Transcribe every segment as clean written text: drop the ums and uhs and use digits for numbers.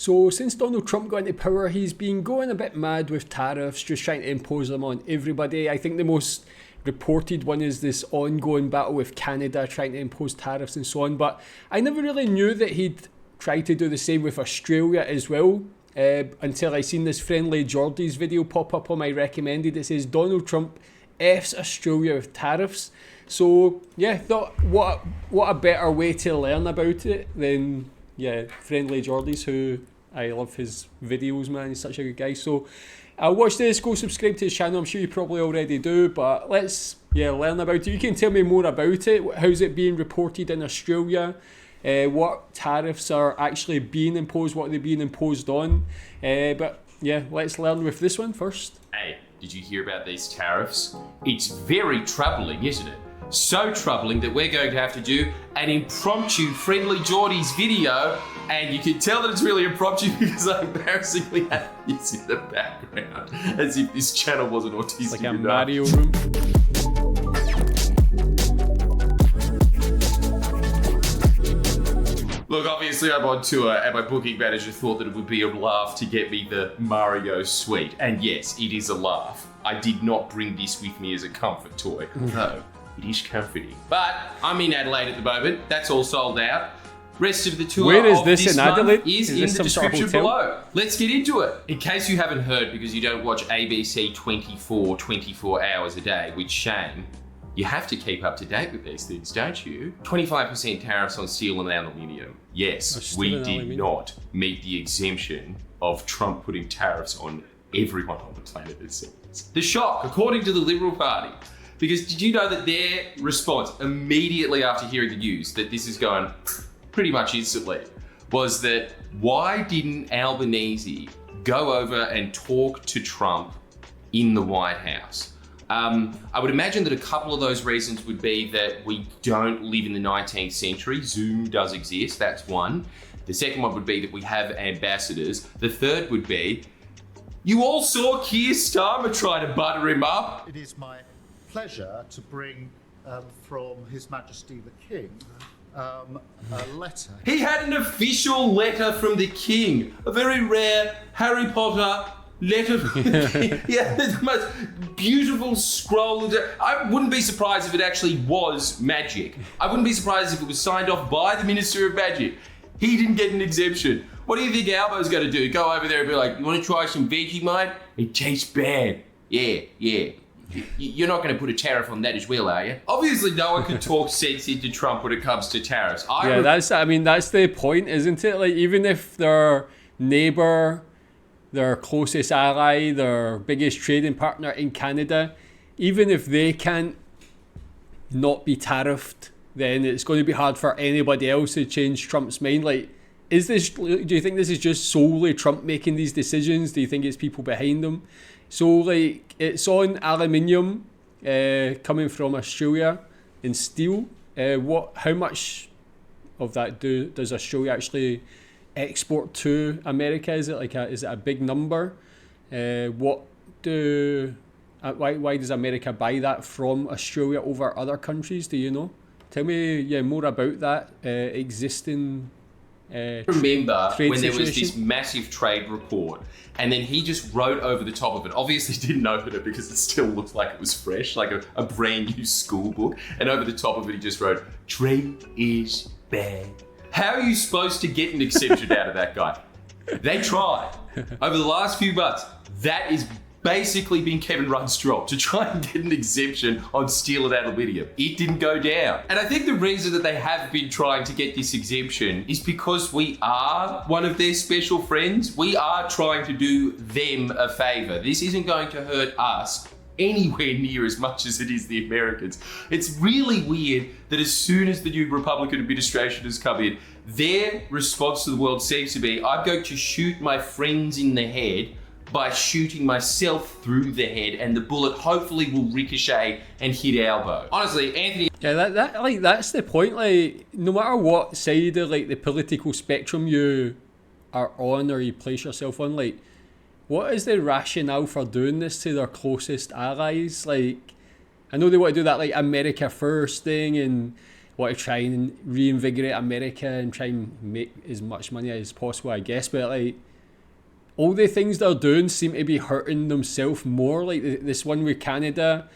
So since Donald Trump got into power, he's been going a bit mad with tariffs, just trying to impose them on everybody. I think the most reported one is this ongoing battle with Canada, trying to impose tariffs and so on. But I never really knew that he'd try to do the same with Australia as well, until I seen this Friendly Jordies video pop up on my recommended. It says Donald Trump F's Australia with tariffs. So yeah, thought what a better way to learn about it than Friendly Jordies, who I love his videos, man. He's such a good guy. So watch this, go subscribe to his channel. I'm sure you probably already do, but let's learn about it. You can tell me more about it. How's it being reported in Australia? What tariffs are actually being imposed? What are they being imposed on? But yeah, let's learn with this one first. Hey, did you hear about these tariffs? It's very troubling, isn't it? So troubling that we're going to have to do an impromptu Friendly Jordies video, and you can tell that it's really impromptu because I embarrassingly have this in the background, as if this channel wasn't autistic It's like a enough. Mario room. Look, obviously I'm on tour and my booking manager thought that it would be a laugh to get me the Mario suite. And yes, it is a laugh. I did not bring this with me as a comfort toy, though it is comforting. But I'm in Adelaide at the moment. That's all sold out. Rest of the tour Where is of this in Adelaide? is in the description below. Let's get into it. In case you haven't heard, because you don't watch ABC 24 hours a day, which shame, you have to keep up to date with these things, don't you? 25% tariffs on steel and aluminium. Yes, we did not meet the exemption of Trump putting tariffs on everyone on the planet, it seems. The shock, according to the Liberal Party. Because did you know that their response immediately after hearing the news that this is going pretty much instantly was that why didn't Albanese go over and talk to Trump in the White House? I would imagine that a couple of those reasons would be that we don't live in the 19th century. Zoom does exist, that's one. The second one would be that we have ambassadors. The third would be, you all saw Keir Starmer try to butter him up. It is my pleasure to bring from His Majesty the King a letter. He had an official letter from the King, a very rare Harry Potter letter from the King. Yeah, the most beautiful scroll. I wouldn't be surprised if it actually was magic. I wouldn't be surprised if it was signed off by the Minister of Magic. He didn't get an exemption. What do you think Albo's going to do? Go over there and be like, you want to try some veggie, mate? It tastes bad. Yeah. You're not going to put a tariff on that as well, are you? Obviously, no one can talk sense into Trump when it comes to tariffs. That's the point, isn't it? Like, even if their neighbour, their closest ally, their biggest trading partner in Canada, even if they can't not be tariffed, then it's going to be hard for anybody else to change Trump's mind. Like, do you think this is just solely Trump making these decisions? Do you think it's people behind them? So, like, it's on aluminium coming from Australia in steel. How much of that does Australia actually export to America? Is it a big number? Why does America buy that from Australia over other countries? Do you know? Tell me more about that existing. Remember when there was situation? this massive trade report, and then he just wrote over the top of it. Obviously didn't open it because it still looked like it was fresh, like a brand new school book. And over the top of it, he just wrote, "Trade is bad." How are you supposed to get an exemption out of that guy? They tried. Over the last few months, that is basically been Kevin Rudd's job, to try and get an exemption on steel and aluminium. It didn't go down. And I think the reason that they have been trying to get this exemption is because we are one of their special friends. We are trying to do them a favor. This isn't going to hurt us anywhere near as much as it is the Americans. It's really weird that as soon as the new Republican administration has come in, their response to the world seems to be, I'm going to shoot my friends in the head by shooting myself through the head, and the bullet hopefully will ricochet and hit Albo. Honestly, Anthony... Yeah, that's the point. Like, no matter what side of the political spectrum you are on or you place yourself on, like, what is the rationale for doing this to their closest allies? Like, I know they want to do that America first thing, and want to try and reinvigorate America and try and make as much money as possible, I guess. But like, all the things they're doing seem to be hurting themselves more. Like this one with Canada,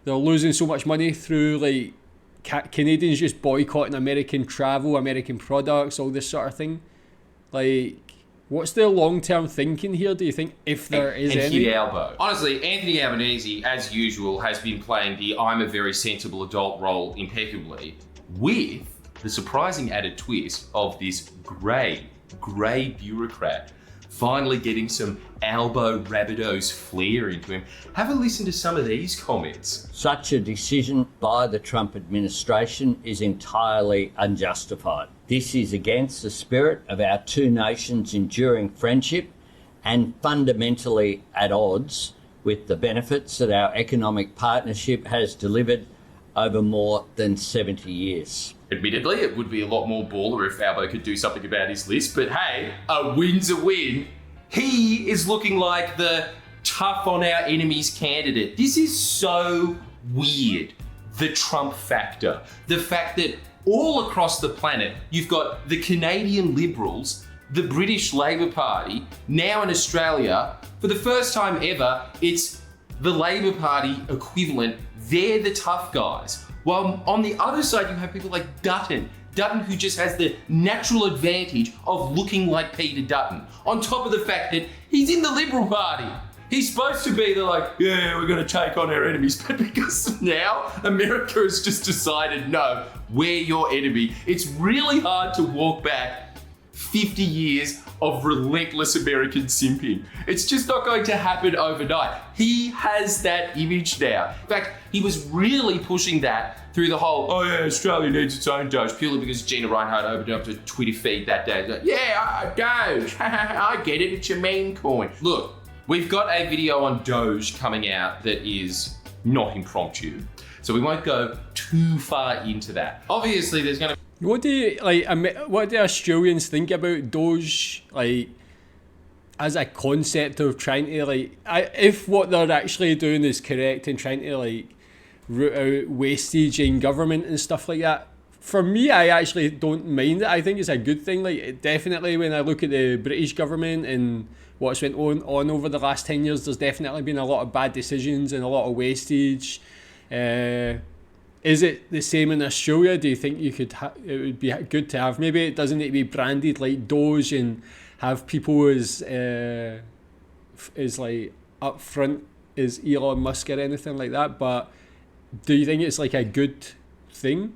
they're losing so much money through like Canadians just boycotting American travel, American products, all this sort of thing. Like, what's their long-term thinking here, do you think, if there is any? Hit Albo. Honestly, Anthony Albanese, as usual, has been playing the I'm a very sensible adult role impeccably, with the surprising added twist of this grey bureaucrat finally getting some Albo Rabideau's flair into him. Have a listen to some of these comments. Such a decision by the Trump administration is entirely unjustified. This is against the spirit of our two nations' enduring friendship and fundamentally at odds with the benefits that our economic partnership has delivered over more than 70 years. Admittedly, it would be a lot more baller if Albo could do something about his list, but hey, a win's a win. He is looking like the tough on our enemies candidate. This is so weird. The Trump factor. The fact that all across the planet, you've got the Canadian Liberals, the British Labour Party, now in Australia, for the first time ever, it's the Labour Party equivalent. They're the tough guys. While on the other side, you have people like Dutton, who just has the natural advantage of looking like Peter Dutton. On top of the fact that he's in the Liberal Party. He's supposed to be the like, yeah, we're going to take on our enemies. But because now America has just decided, no, we're your enemy. It's really hard to walk back 50 years of relentless American simping. It's just not going to happen overnight. He has that image now. In fact, he was really pushing that through the whole, oh yeah, Australia needs its own Doge, purely because Gina Reinhardt opened up a Twitter feed that day. Like, yeah, Doge, I get it, it's your meme coin. Look, we've got a video on Doge coming out that is not impromptu, so we won't go too far into that. Obviously, there's going to What do Australians think about Doge, like, as a concept of trying to, like, if what they're actually doing is correct and trying to, like, root out wastage in government and stuff like that? For me, I actually don't mind it. I think it's a good thing. Like, definitely when I look at the British government and what's went on over the last 10 years, there's definitely been a lot of bad decisions and a lot of wastage. Is it the same in Australia? Do you think you could it would be good to have, maybe it doesn't need to be branded like Doge and have people as like up front as Elon Musk or anything like that, but do you think it's like a good thing?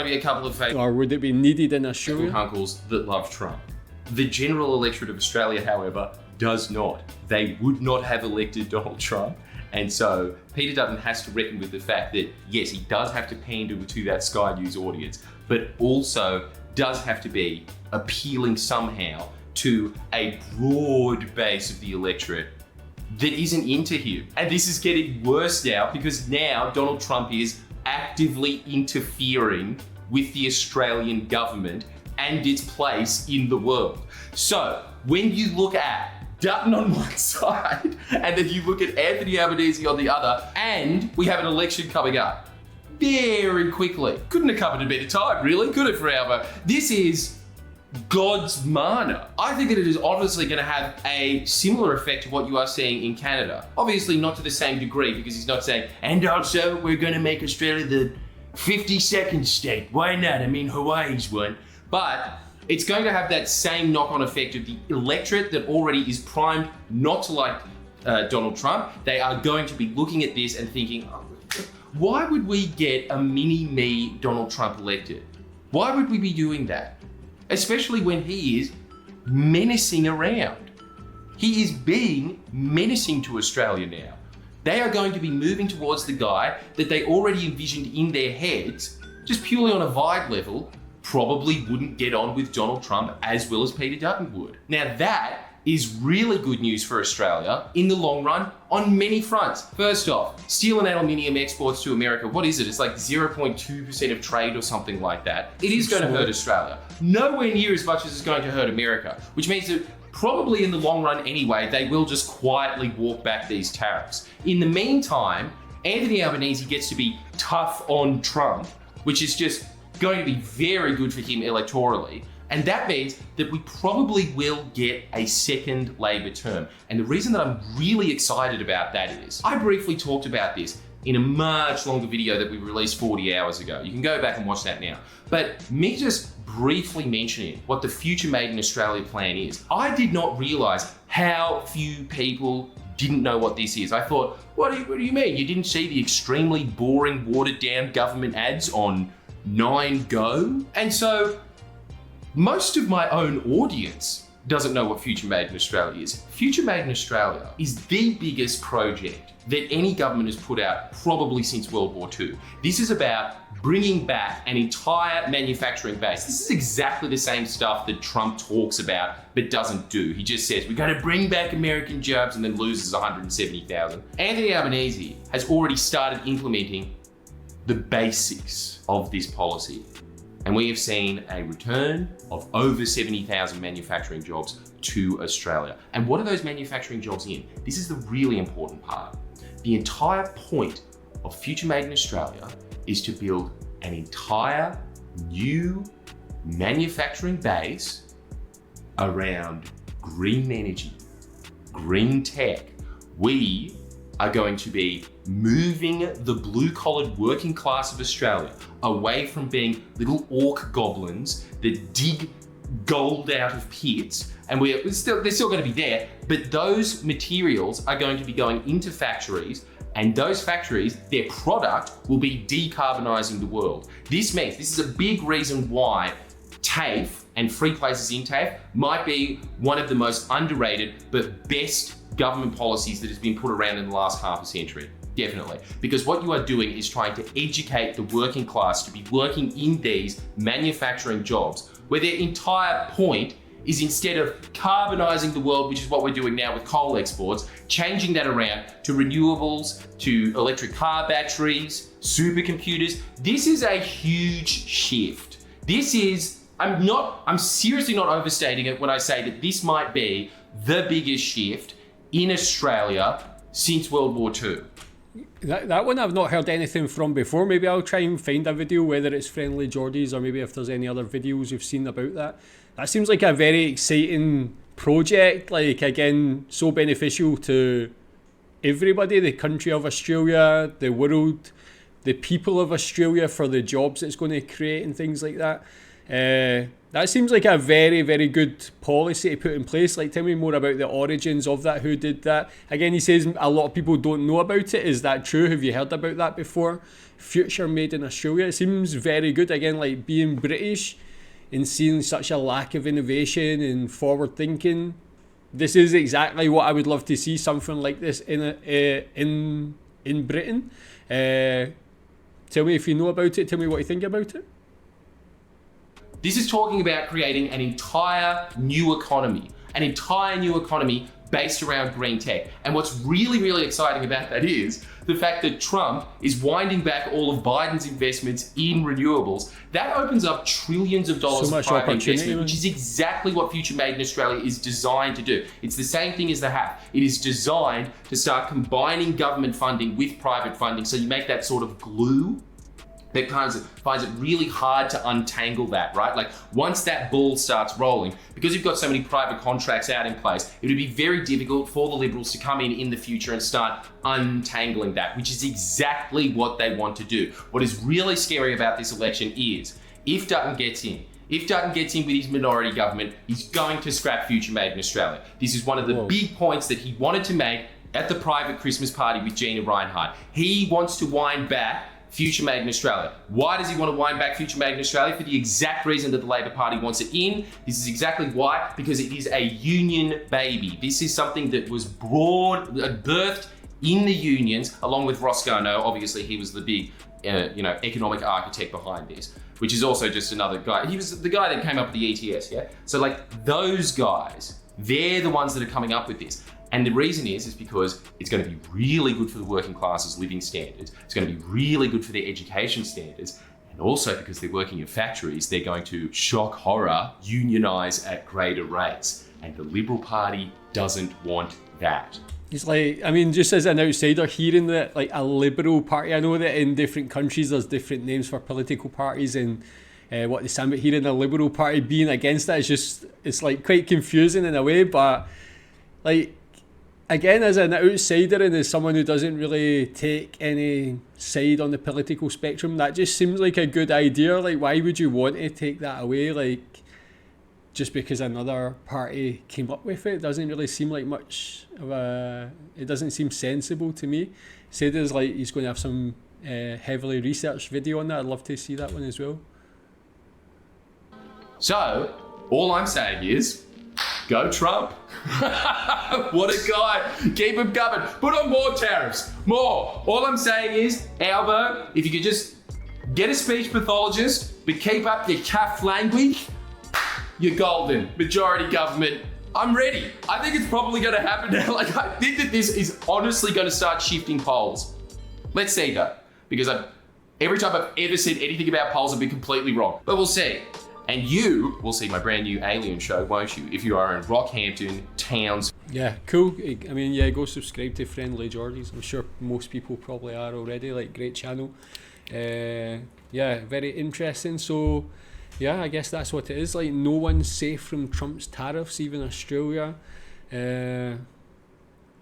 be a couple of fake or would it be needed in Australia? uncles that love Trump. The general electorate of Australia, however, does not. They would not have elected Donald Trump. And so Peter Dutton has to reckon with the fact that, yes, he does have to pander to that Sky News audience, but also does have to be appealing somehow to a broad base of the electorate that isn't into him. And this is getting worse now because now Donald Trump is actively interfering with the Australian government and its place in the world. So when you look at Dutton on one side, and then you look at Anthony Albanese on the other, and we have an election coming up very quickly. Couldn't have come at a better time, really, could it, for Albo? This is God's mana. I think that it is obviously going to have a similar effect to what you are seeing in Canada. Obviously not to the same degree, because he's not saying, and also we're going to make Australia the 52nd state. Why not? I mean, Hawaii's one. But it's going to have that same knock-on effect of the electorate that already is primed not to like Donald Trump. They are going to be looking at this and thinking, oh, why would we get a mini-me Donald Trump elected? Why would we be doing that? Especially when he is menacing around. He is being menacing to Australia now. They are going to be moving towards the guy that they already envisioned in their heads, just purely on a vibe level, probably wouldn't get on with Donald Trump as well as Peter Dutton would. Now that is really good news for Australia in the long run on many fronts. First off, steel and aluminium exports to America, what is it? It's like 0.2% of trade or something like that. It is going to hurt Australia. Nowhere near as much as it's going to hurt America, which means that probably in the long run anyway, they will just quietly walk back these tariffs. In the meantime, Anthony Albanese gets to be tough on Trump which is just going to be very good for him electorally. And that means that we probably will get a second Labor term. And the reason that I'm really excited about that is, I briefly talked about this in a much longer video that we released 40 hours ago. You can go back and watch that now. But me just briefly mentioning what the Future Made in Australia plan is, I did not realize how few people didn't know what this is. I thought, what do you mean? You didn't see the extremely boring, watered down government ads on 9Go? And so most of my own audience doesn't know what Future Made in Australia is. Future Made in Australia is the biggest project that any government has put out probably since World War II. This is about bringing back an entire manufacturing base. This is exactly the same stuff that Trump talks about but doesn't do. He just says, we're going to bring back American jobs, and then loses 170,000. Anthony Albanese has already started implementing the basics of this policy. And we have seen a return of over 70,000 manufacturing jobs to Australia. And what are those manufacturing jobs in? This is the really important part. The entire point of Future Made in Australia is to build an entire new manufacturing base around green energy, green tech. We are going to be moving the blue-collared working class of Australia away from being little orc goblins that dig gold out of pits, and they're still going to be there, but those materials are going to be going into factories, and those factories, their product will be decarbonising the world. This is a big reason why TAFE and free places in TAFE might be one of the most underrated but best government policies that has been put around in the last half a century. Definitely. Because what you are doing is trying to educate the working class to be working in these manufacturing jobs where their entire point is, instead of carbonising the world, which is what we're doing now with coal exports, changing that around to renewables, to electric car batteries, supercomputers. This is a huge shift. I'm seriously not overstating it when I say that this might be the biggest shift in Australia since World War II. That one I've not heard anything from before. Maybe I'll try and find a video, whether it's Friendly Jordies or maybe if there's any other videos you've seen about that. That seems like a very exciting project, like, again, so beneficial to everybody, the country of Australia, the world, the people of Australia, for the jobs it's going to create and things like that. That seems like a very, very good policy to put in place. Like, tell me more about the origins of that. Who did that? Again, he says a lot of people don't know about it. Is that true? Have you heard about that before? Future Made in Australia. It seems very good. Again, like, being British and seeing such a lack of innovation and forward thinking. This is exactly what I would love to see, something like this in Britain. Tell me if you know about it. Tell me what you think about it. This is talking about creating an entire new economy based around green tech. And what's really, really exciting about that is the fact that Trump is winding back all of Biden's investments in renewables. That opens up trillions of dollars of private investment, which is exactly what Future Made in Australia is designed to do. It's the same thing as the HAP. It is designed to start combining government funding with private funding, so you make that sort of glue that kind of finds it really hard to untangle that, right? Like, once that ball starts rolling, because you've got so many private contracts out in place, it would be very difficult for the Liberals to come in the future and start untangling that, which is exactly what they want to do. What is really scary about this election is, if Dutton gets in with his minority government, he's going to scrap Future Made in Australia. This is one of the big points that he wanted to make at the private Christmas party with Gina Reinhart. He wants to wind back Future Made in Australia. Why does he want to wind back Future Made in Australia? For the exact reason that the Labor Party wants it in. This is exactly why, because it is a union baby. This is something that was birthed in the unions, along with Ross Garnaut. Obviously, he was the big economic architect behind this, which is also just another guy. He was the guy that came up with the ETS, yeah? So, like, those guys, they're the ones that are coming up with this. And the reason is because it's going to be really good for the working class's living standards. It's going to be really good for their education standards. And also, because they're working in factories, they're going to, shock horror, unionise at greater rates. And the Liberal Party doesn't want that. It's like, I mean, just as an outsider hearing that, like, a Liberal Party, I know that in different countries there's different names for political parties and what they stand, but hearing the Liberal Party being against that is just, it's like quite confusing in a way, but like, again, as an outsider and as someone who doesn't really take any side on the political spectrum, that just seems like a good idea. Like, why would you want to take that away? Like, just because another party came up with it doesn't really seem like much of a. It doesn't seem sensible to me. Said there's like he's going to have some heavily researched video on that. I'd love to see that one as well. So, all I'm saying is, go Trump. What a guy. Keep him coming. Put on more tariffs. More. All I'm saying is, Albo, if you could just get a speech pathologist, but keep up your CAF language, you're golden. Majority government. I'm ready. I think it's probably going to happen now. Like, I think that this is honestly going to start shifting polls. Let's see though, because every time I've ever said anything about polls, I've been completely wrong. But we'll see. And you will see my brand new Alien show, won't you? If you are in Rockhampton, Towns. Yeah, cool. I mean, yeah, go subscribe to Friendly Jordies. I'm sure most people probably are already. Like, great channel. Yeah, very interesting. So, yeah, I guess that's what it is. Like, no one's safe from Trump's tariffs, even Australia. You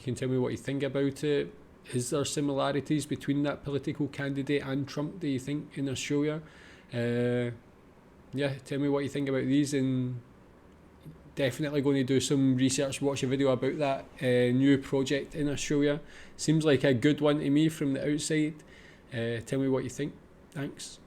can tell me what you think about it. Is there similarities between that political candidate and Trump, do you think, in Australia? Yeah, tell me what you think about these, and definitely going to do some research, watch a video about that new project in Australia. Seems like a good one to me from the outside. Tell me what you think. Thanks.